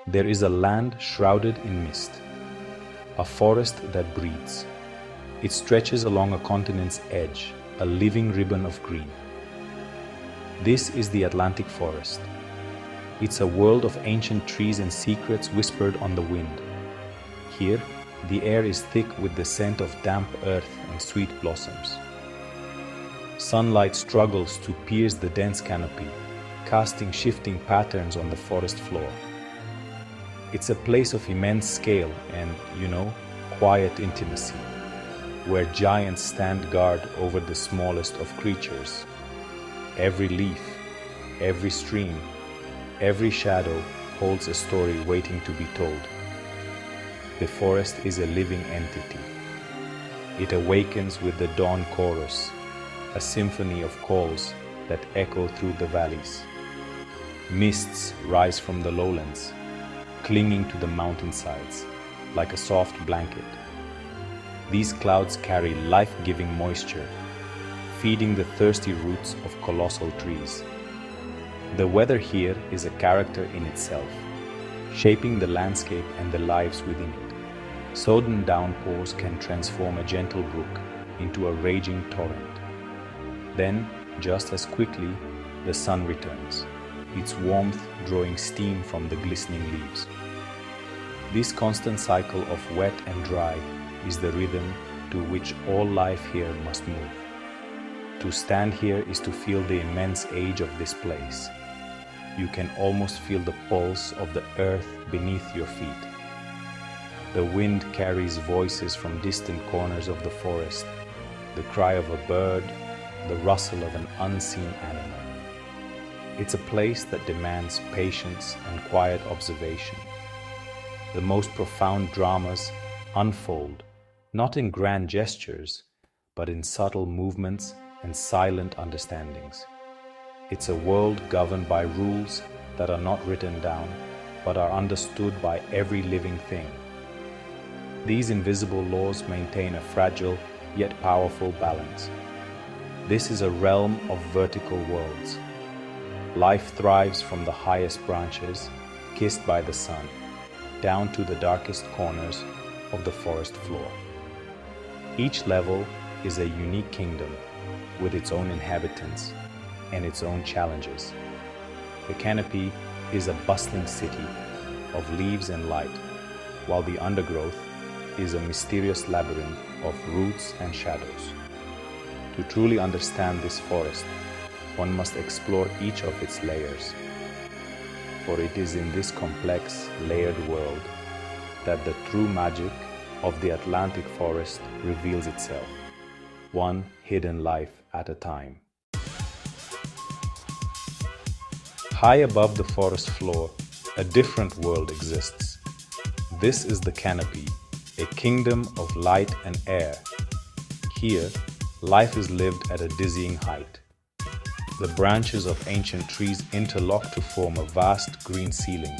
There is a land shrouded in mist, a forest that breathes. It stretches along a continent's edge, a living ribbon of green. This is the Atlantic forest. It's a world of ancient trees and secrets whispered on the wind. Here, the air is thick with the scent of damp earth and sweet blossoms. Sunlight struggles to pierce the dense canopy, casting shifting patterns on the forest floor. It's a place of immense scale and, quiet intimacy, where giants stand guard over the smallest of creatures. Every leaf, every stream, every shadow holds a story waiting to be told. The forest is a living entity. It awakens with the dawn chorus, a symphony of calls that echo through the valleys. Mists rise from the lowlands, clinging to the mountainsides like a soft blanket. These clouds carry life-giving moisture, feeding the thirsty roots of colossal trees. The weather here is a character in itself, shaping the landscape and the lives within it. Sudden downpours can transform a gentle brook into a raging torrent. Then, just as quickly, the sun returns, its warmth drawing steam from the glistening leaves. This constant cycle of wet and dry is the rhythm to which all life here must move. To stand here is to feel the immense age of this place. You can almost feel the pulse of the earth beneath your feet. The wind carries voices from distant corners of the forest, the cry of a bird, the rustle of an unseen animal. It's a place that demands patience and quiet observation. The most profound dramas unfold, not in grand gestures, but in subtle movements and silent understandings. It's a world governed by rules that are not written down, but are understood by every living thing. These invisible laws maintain a fragile yet powerful balance. This is a realm of vertical worlds. Life thrives from the highest branches, kissed by the sun, down to the darkest corners of the forest floor. Each level is a unique kingdom with its own inhabitants and its own challenges. The canopy is a bustling city of leaves and light, while the undergrowth is a mysterious labyrinth of roots and shadows. To truly understand this forest, one must explore each of its layers, for it is in this complex, layered world that the true magic of the Atlantic forest reveals itself, one hidden life at a time. High above the forest floor, a different world exists. This is the canopy, a kingdom of light and air. Here, life is lived at a dizzying height. The branches of ancient trees interlock to form a vast green ceiling,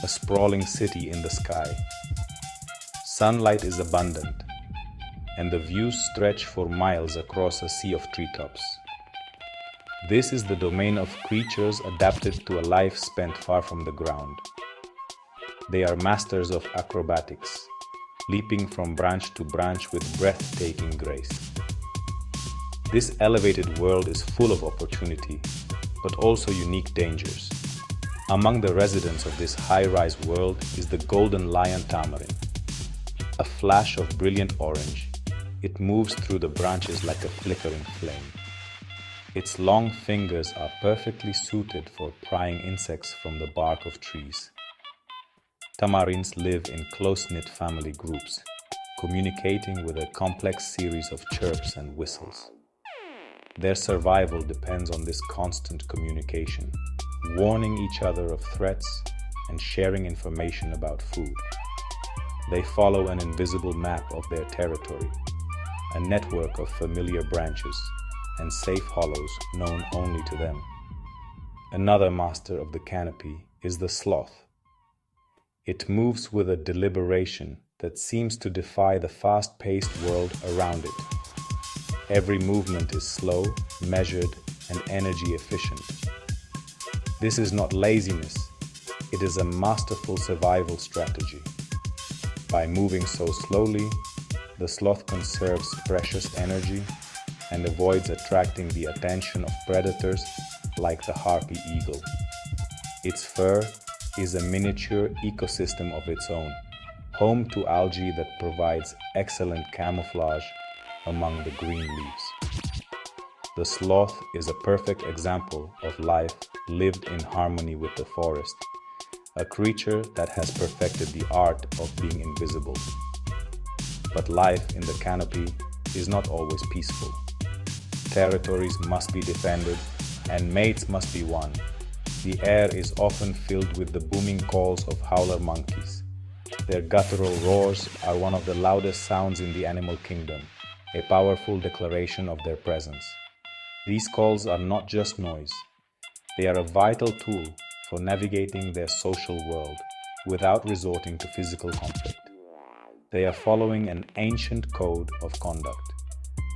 a sprawling city in the sky. Sunlight is abundant, and the views stretch for miles across a sea of treetops. This is the domain of creatures adapted to a life spent far from the ground. They are masters of acrobatics, leaping from branch to branch with breathtaking grace. This elevated world is full of opportunity, but also unique dangers. Among the residents of this high-rise world is the golden lion tamarin. A flash of brilliant orange, it moves through the branches like a flickering flame. Its long fingers are perfectly suited for prying insects from the bark of trees. Tamarins live in close-knit family groups, communicating with a complex series of chirps and whistles. Their survival depends on this constant communication, warning each other of threats and sharing information about food. They follow an invisible map of their territory, a network of familiar branches and safe hollows known only to them. Another master of the canopy is the sloth. It moves with a deliberation that seems to defy the fast-paced world around it. Every movement is slow, measured, and energy efficient. This is not laziness, it is a masterful survival strategy. By moving so slowly, the sloth conserves precious energy and avoids attracting the attention of predators like the harpy eagle. Its fur is a miniature ecosystem of its own, home to algae that provides excellent camouflage among the green leaves. The sloth is a perfect example of life lived in harmony with the forest, a creature that has perfected the art of being invisible. But life in the canopy is not always peaceful. Territories must be defended and mates must be won. The air is often filled with the booming calls of howler monkeys. Their guttural roars are one of the loudest sounds in the animal kingdom, a powerful declaration of their presence. These calls are not just noise. They are a vital tool for navigating their social world without resorting to physical conflict. They are following an ancient code of conduct,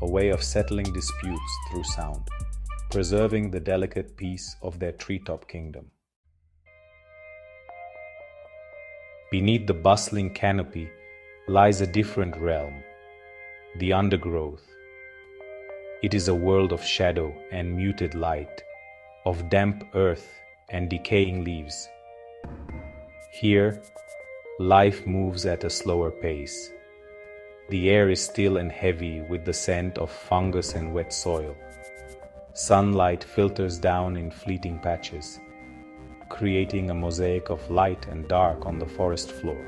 a way of settling disputes through sound, preserving the delicate peace of their treetop kingdom. Beneath the bustling canopy lies a different realm, the undergrowth. It is a world of shadow and muted light, of damp earth and decaying leaves. Here, life moves at a slower pace. The air is still and heavy with the scent of fungus and wet soil. Sunlight filters down in fleeting patches, creating a mosaic of light and dark on the forest floor.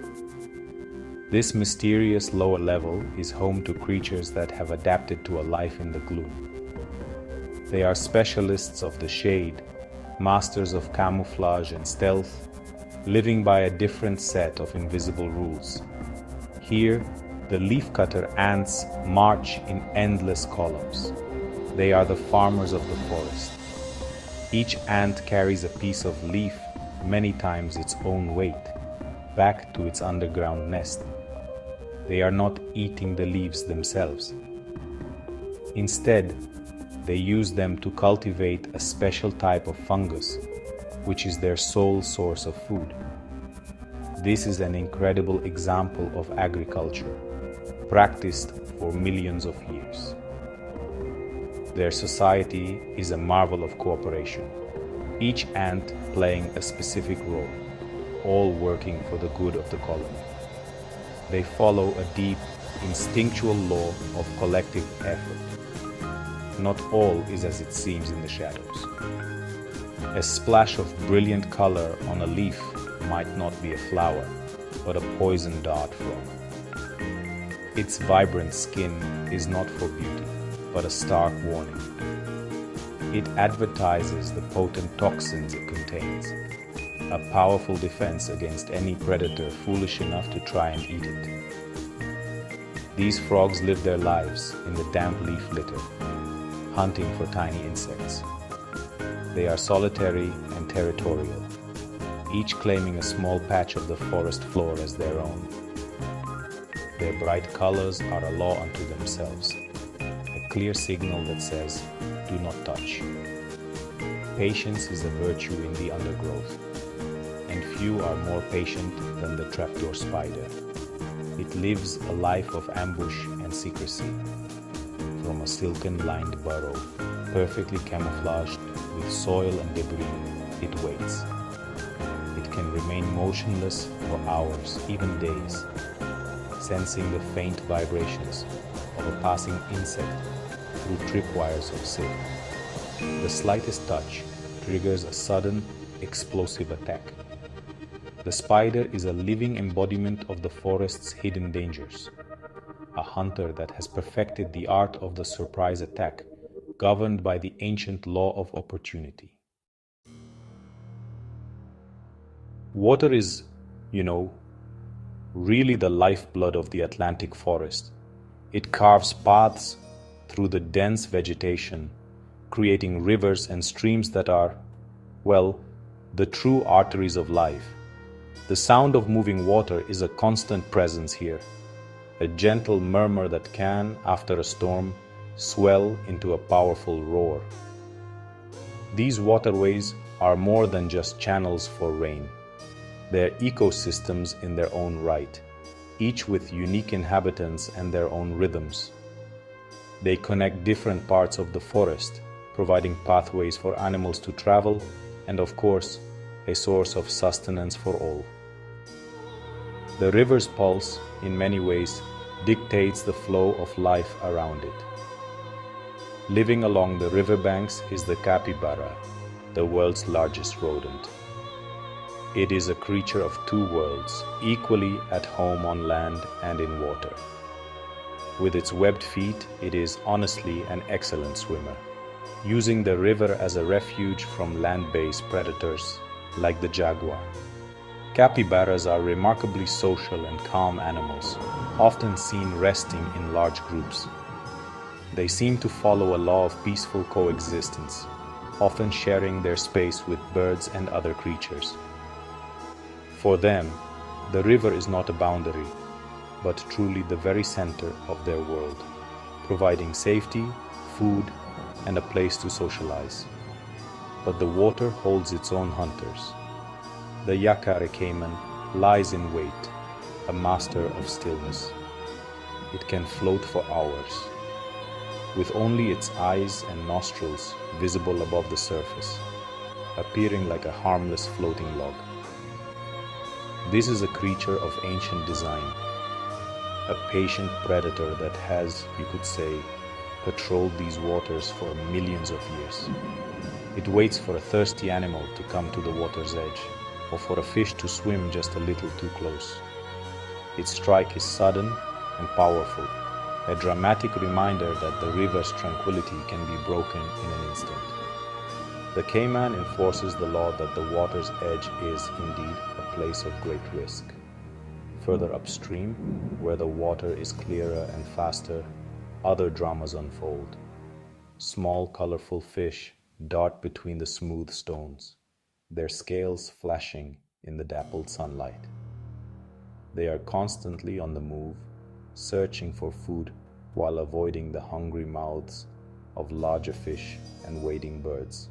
This mysterious lower level is home to creatures that have adapted to a life in the gloom. They are specialists of the shade, masters of camouflage and stealth, living by a different set of invisible rules. Here, the leafcutter ants march in endless columns. They are the farmers of the forest. Each ant carries a piece of leaf, many times its own weight, back to its underground nest. They are not eating the leaves themselves. Instead, they use them to cultivate a special type of fungus, which is their sole source of food. This is an incredible example of agriculture, practiced for millions of years. Their society is a marvel of cooperation, each ant playing a specific role, all working for the good of the colony. They follow a deep, instinctual law of collective effort. Not all is as it seems in the shadows. A splash of brilliant color on a leaf might not be a flower, but a poison dart frog. Its vibrant skin is not for beauty, but a stark warning. It advertises the potent toxins it contains, a powerful defense against any predator foolish enough to try and eat it. These frogs live their lives in the damp leaf litter, hunting for tiny insects. They are solitary and territorial, each claiming a small patch of the forest floor as their own. Their bright colors are a law unto themselves, a clear signal that says, "Do not touch." Patience is a virtue in the undergrowth, and few are more patient than the trapdoor spider. It lives a life of ambush and secrecy. From a silken-lined burrow, perfectly camouflaged with soil and debris, it waits. It can remain motionless for hours, even days, sensing the faint vibrations of a passing insect through tripwires of silk. The slightest touch triggers a sudden, explosive attack. The spider is a living embodiment of the forest's hidden dangers, a hunter that has perfected the art of the surprise attack, governed by the ancient law of opportunity. Water is, really the lifeblood of the Atlantic forest. It carves paths through the dense vegetation, creating rivers and streams that are, the true arteries of life. The sound of moving water is a constant presence here, a gentle murmur that can, after a storm, swell into a powerful roar. These waterways are more than just channels for rain. They're ecosystems in their own right, each with unique inhabitants and their own rhythms. They connect different parts of the forest, providing pathways for animals to travel and, of course, a source of sustenance for all. The river's pulse, in many ways, dictates the flow of life around it. Living along the riverbanks is the capybara, the world's largest rodent. It is a creature of two worlds, equally at home on land and in water. With its webbed feet, it is honestly an excellent swimmer, using the river as a refuge from land-based predators like the jaguar. Capybaras are remarkably social and calm animals, often seen resting in large groups. They seem to follow a law of peaceful coexistence, often sharing their space with birds and other creatures. For them, the river is not a boundary, but truly the very center of their world, providing safety, food, and a place to socialize. But the water holds its own hunters. The yakare caiman lies in wait, a master of stillness. It can float for hours, with only its eyes and nostrils visible above the surface, appearing like a harmless floating log. This is a creature of ancient design, a patient predator that has, you could say, patrolled these waters for millions of years. It waits for a thirsty animal to come to the water's edge, or for a fish to swim just a little too close. Its strike is sudden and powerful, a dramatic reminder that the river's tranquility can be broken in an instant. The caiman enforces the law that the water's edge is, indeed, a place of great risk. Further upstream, where the water is clearer and faster, other dramas unfold. Small, colorful fish dart between the smooth stones, their scales flashing in the dappled sunlight. They are constantly on the move, searching for food while avoiding the hungry mouths of larger fish and wading birds.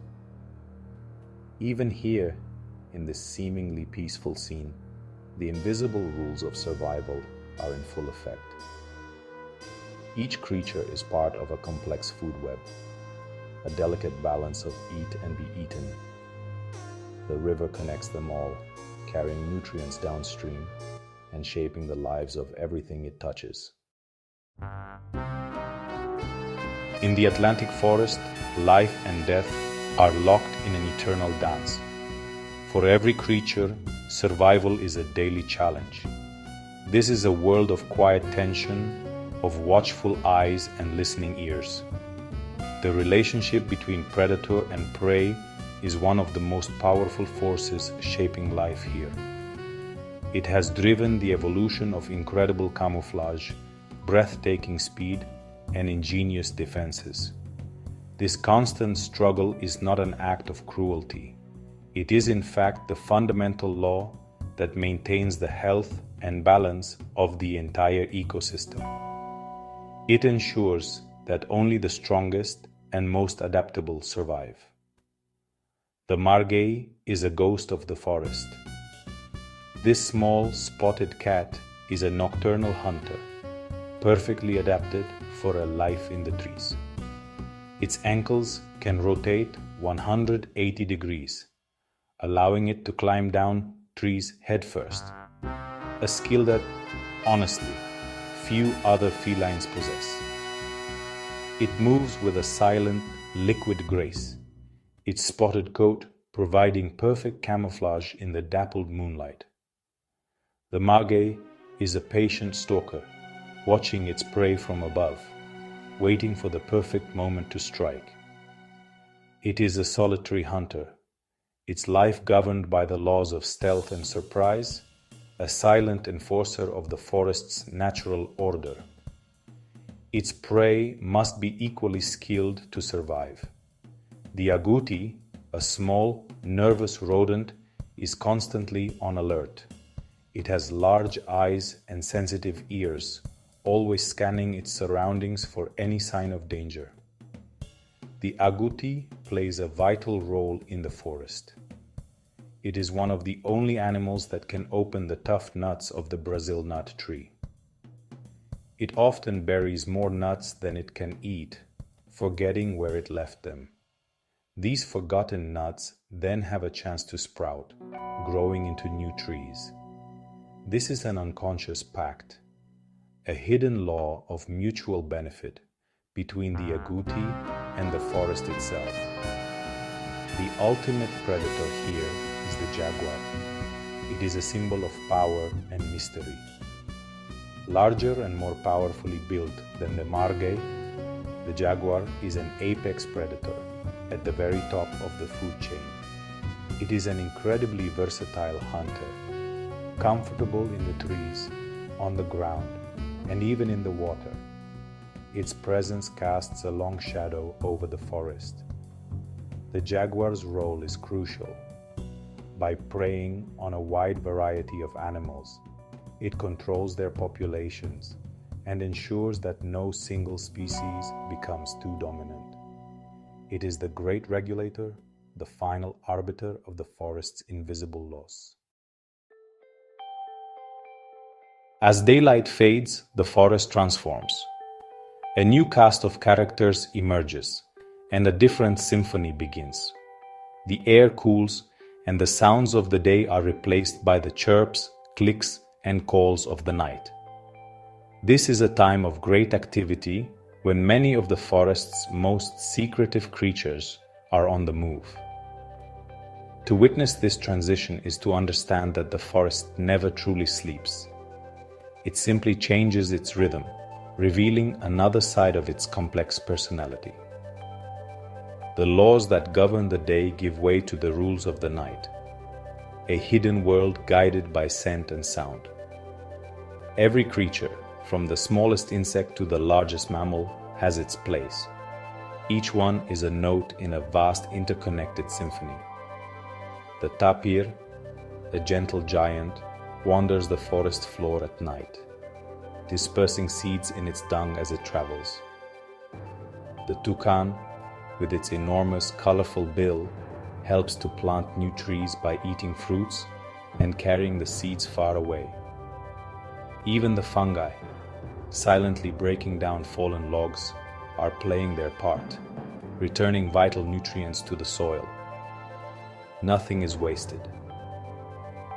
Even here, in this seemingly peaceful scene, the invisible rules of survival are in full effect. Each creature is part of a complex food web, a delicate balance of eat and be eaten. The river connects them all, carrying nutrients downstream and shaping the lives of everything it touches. In the Atlantic forest, life and death are locked in an eternal dance. For every creature, survival is a daily challenge. This is a world of quiet tension, of watchful eyes and listening ears. The relationship between predator and prey is one of the most powerful forces shaping life here. It has driven the evolution of incredible camouflage, breathtaking speed, and ingenious defenses. This constant struggle is not an act of cruelty. It is in fact the fundamental law that maintains the health and balance of the entire ecosystem. It ensures that only the strongest and most adaptable survive. The margay is a ghost of the forest. This small spotted cat is a nocturnal hunter, perfectly adapted for a life in the trees. Its ankles can rotate 180 degrees, allowing it to climb down trees headfirst, a skill that, honestly, few other felines possess. It moves with a silent, liquid grace, its spotted coat providing perfect camouflage in the dappled moonlight. The margay is a patient stalker, watching its prey from above, waiting for the perfect moment to strike. It is a solitary hunter, its life governed by the laws of stealth and surprise, a silent enforcer of the forest's natural order. Its prey must be equally skilled to survive. The agouti, a small, nervous rodent, is constantly on alert. It has large eyes and sensitive ears, always scanning its surroundings for any sign of danger. The agouti plays a vital role in the forest. It is one of the only animals that can open the tough nuts of the Brazil nut tree. It often buries more nuts than it can eat, forgetting where it left them. These forgotten nuts then have a chance to sprout, growing into new trees. This is an unconscious pact, a hidden law of mutual benefit between the agouti and the forest itself. The ultimate predator here is the jaguar. It is a symbol of power and mystery. Larger and more powerfully built than the margay, the jaguar is an apex predator at the very top of the food chain. It is an incredibly versatile hunter, comfortable in the trees, on the ground, and even in the water. Its presence casts a long shadow over the forest. The jaguar's role is crucial. By preying on a wide variety of animals, it controls their populations and ensures that no single species becomes too dominant. It is the great regulator, the final arbiter of the forest's invisible laws. As daylight fades, the forest transforms. A new cast of characters emerges, and a different symphony begins. The air cools, and the sounds of the day are replaced by the chirps, clicks, and calls of the night. This is a time of great activity when many of the forest's most secretive creatures are on the move. To witness this transition is to understand that the forest never truly sleeps. It simply changes its rhythm, revealing another side of its complex personality. The laws that govern the day give way to the rules of the night, a hidden world guided by scent and sound. Every creature, from the smallest insect to the largest mammal, has its place. Each one is a note in a vast interconnected symphony. The tapir, a gentle giant, wanders the forest floor at night, dispersing seeds in its dung as it travels. The toucan, with its enormous, colorful bill, helps to plant new trees by eating fruits and carrying the seeds far away. Even the fungi, silently breaking down fallen logs, are playing their part, returning vital nutrients to the soil. Nothing is wasted.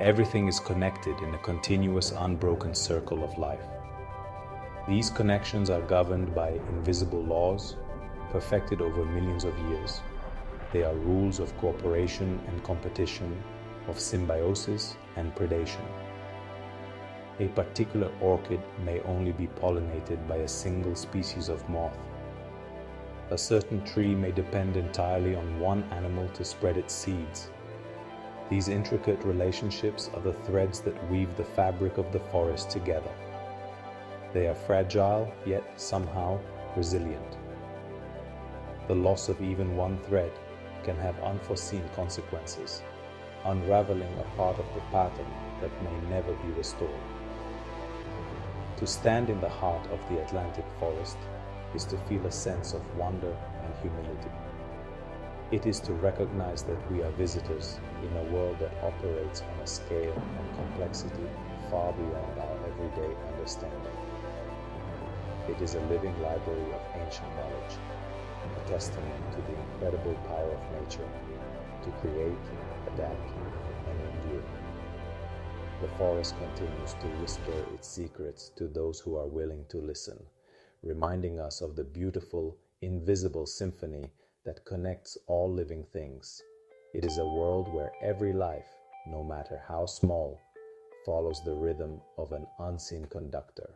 Everything is connected in a continuous, unbroken circle of life. These connections are governed by invisible laws, perfected over millions of years. They are rules of cooperation and competition, of symbiosis and predation. A particular orchid may only be pollinated by a single species of moth. A certain tree may depend entirely on one animal to spread its seeds. These intricate relationships are the threads that weave the fabric of the forest together. They are fragile, yet somehow resilient. The loss of even one thread can have unforeseen consequences, unraveling a part of the pattern that may never be restored. To stand in the heart of the Atlantic forest is to feel a sense of wonder and humility. It is to recognize that we are visitors in a world that operates on a scale and complexity far beyond our everyday understanding. It is a living library of ancient knowledge, a testament to the incredible power of nature to create, adapt, and endure. The forest continues to whisper its secrets to those who are willing to listen, reminding us of the beautiful, invisible symphony that connects all living things. It is a world where every life, no matter how small, follows the rhythm of an unseen conductor.